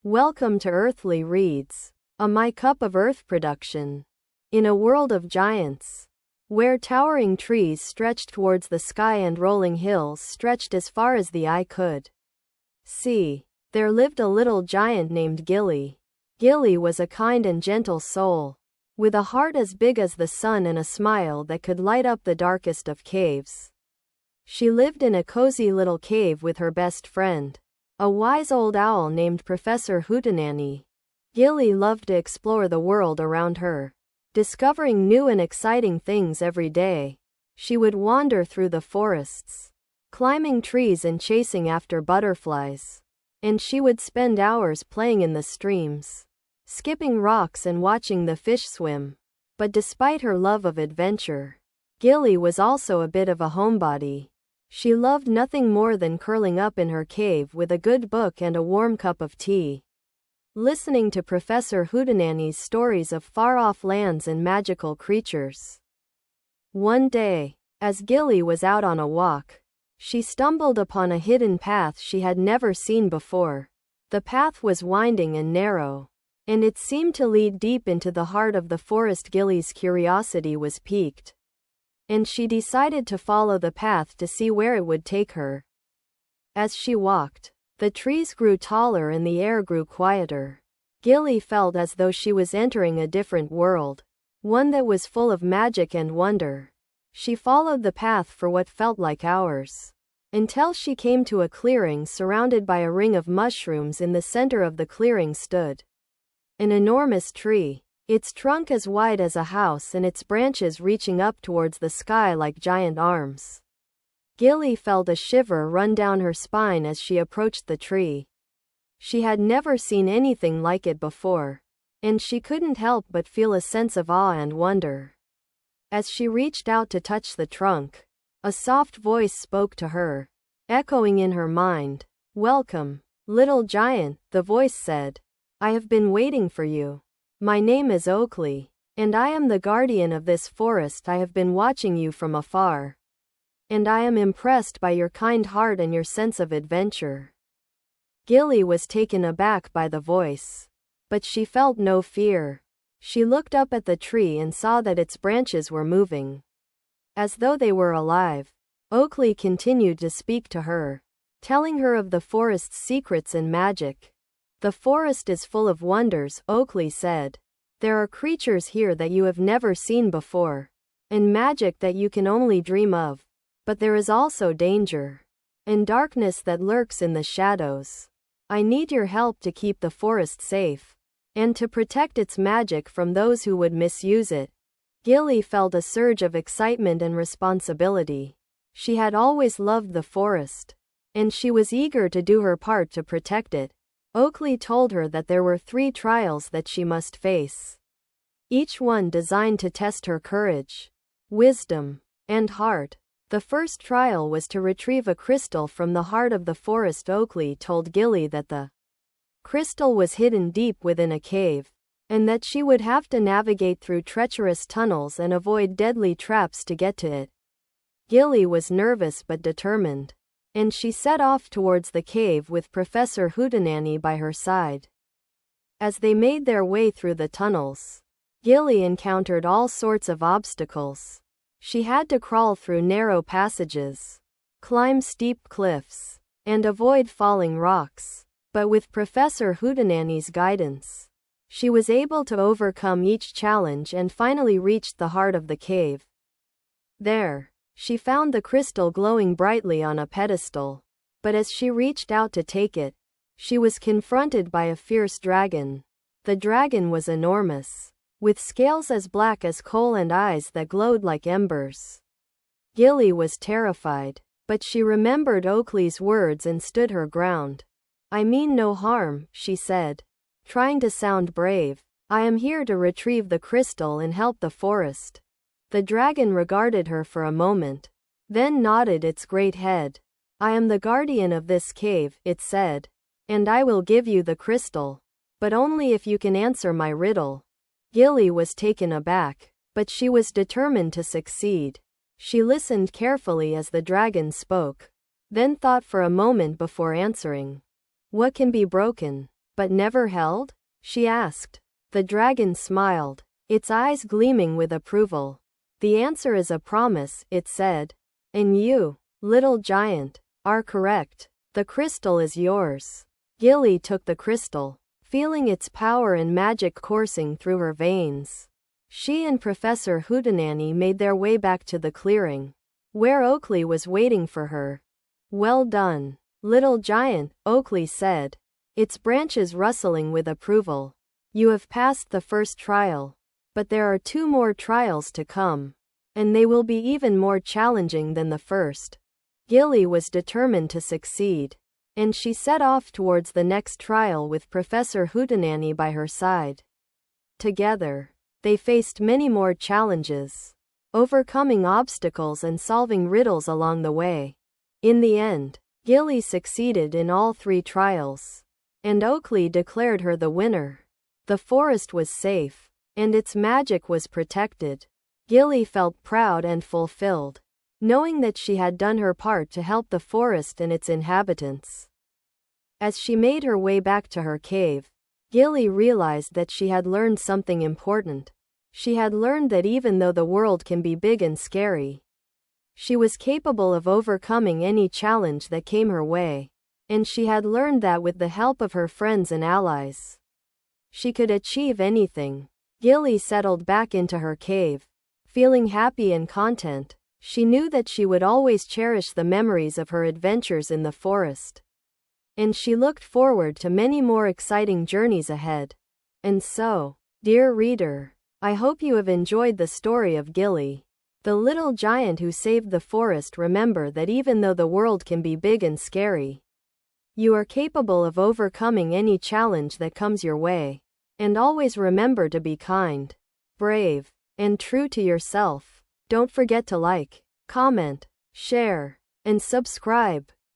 Welcome to Earthly Reads, a My Cup of Earth production. In a world of giants, where towering trees stretched towards the sky and rolling hills stretched as far as the eye could see, there lived a little giant named Gilly. Gilly was a kind and gentle soul, with a heart as big as the sun and a smile that could light up the darkest of caves. She lived in a cozy little cave with her best friend, a wise old owl named Professor Hootenanny. Gilly loved to explore the world around her, discovering new and exciting things every day. She would wander through the forests, climbing trees and chasing after butterflies. And she would spend hours playing in the streams, skipping rocks and watching the fish swim. But despite her love of adventure, Gilly was also a bit of a homebody. She loved nothing more than curling up in her cave with a good book and a warm cup of tea, listening to Professor Hootenanny's stories of far-off lands and magical creatures. One day, as Gilly was out on a walk, she stumbled upon a hidden path she had never seen before. The path was winding and narrow, and it seemed to lead deep into the heart of the forest. Gilly's curiosity was piqued, and she decided to follow the path to see where it would take her. As she walked, the trees grew taller and the air grew quieter. Gilly felt as though she was entering a different world, one that was full of magic and wonder. She followed the path for what felt like hours, until she came to a clearing surrounded by a ring of mushrooms. In the center of the clearing stood an enormous tree, its trunk as wide as a house and its branches reaching up towards the sky like giant arms. Gilly felt a shiver run down her spine as she approached the tree. She had never seen anything like it before, and she couldn't help but feel a sense of awe and wonder. As she reached out to touch the trunk, a soft voice spoke to her, echoing in her mind. "Welcome, little giant," the voice said. "I have been waiting for you. My name is Oakley, and I am the guardian of this forest. I have been watching you from afar, and I am impressed by your kind heart and your sense of adventure." Gilly was taken aback by the voice, but she felt no fear. She looked up at the tree and saw that its branches were moving, as though they were alive. Oakley continued to speak to her, telling her of the forest's secrets and magic. "The forest is full of wonders," Oakley said. "There are creatures here that you have never seen before, and magic that you can only dream of. But there is also danger and darkness that lurks in the shadows. I need your help to keep the forest safe, and to protect its magic from those who would misuse it." Gilly felt a surge of excitement and responsibility. She had always loved the forest, and she was eager to do her part to protect it. Oakley told her that there were 3 trials that she must face, each one designed to test her courage, wisdom, and heart. The first trial was to retrieve a crystal from the heart of the forest. Oakley told Gilly that the crystal was hidden deep within a cave, and that she would have to navigate through treacherous tunnels and avoid deadly traps to get to it. Gilly was nervous but determined, and she set off towards the cave with Professor Hootenanny by her side. As they made their way through the tunnels, Gilly encountered all sorts of obstacles. She had to crawl through narrow passages, climb steep cliffs, and avoid falling rocks. But with Professor Hootenanny's guidance, she was able to overcome each challenge and finally reached the heart of the cave. There, she found the crystal glowing brightly on a pedestal. But as she reached out to take it, she was confronted by a fierce dragon. The dragon was enormous, with scales as black as coal and eyes that glowed like embers. Gilly was terrified, but she remembered Oakley's words and stood her ground. "I mean no harm," she said, trying to sound brave. "I am here to retrieve the crystal and help the forest." The dragon regarded her for a moment, then nodded its great head. "I am the guardian of this cave," it said, "and I will give you the crystal, but only if you can answer my riddle." Gilly was taken aback, but she was determined to succeed. She listened carefully as the dragon spoke, then thought for a moment before answering. "What can be broken But never held? She asked. The dragon smiled, its eyes gleaming with approval. The answer is a promise, it said. And you, little giant, are correct. The crystal is yours. Gilly took the crystal, feeling its power and magic coursing through her veins. She and Professor Hootenanny made their way back to the clearing, where Oakley was waiting for her. Well done, little giant, Oakley said, its branches rustling with approval. You have passed the first trial. But there are 2 more trials to come. And they will be even more challenging than the first. Gilly was determined to succeed. And she set off towards the next trial with Professor Hootenanny by her side. Together, they faced many more challenges, overcoming obstacles and solving riddles along the way. In the end, Gilly succeeded in all 3 trials. And Oakley declared her the winner. The forest was safe, and its magic was protected. Gilly felt proud and fulfilled, knowing that she had done her part to help the forest and its inhabitants. As she made her way back to her cave, Gilly realized that she had learned something important. She had learned that even though the world can be big and scary, she was capable of overcoming any challenge that came her way. And she had learned that with the help of her friends and allies, she could achieve anything. Gilly settled back into her cave, feeling happy and content. She knew that she would always cherish the memories of her adventures in the forest. And she looked forward to many more exciting journeys ahead. And so, dear reader, I hope you have enjoyed the story of Gilly, the little giant who saved the forest. Remember that even though the world can be big and scary, you are capable of overcoming any challenge that comes your way. And always remember to be kind, brave, and true to yourself. Don't forget to like, comment, share, and subscribe.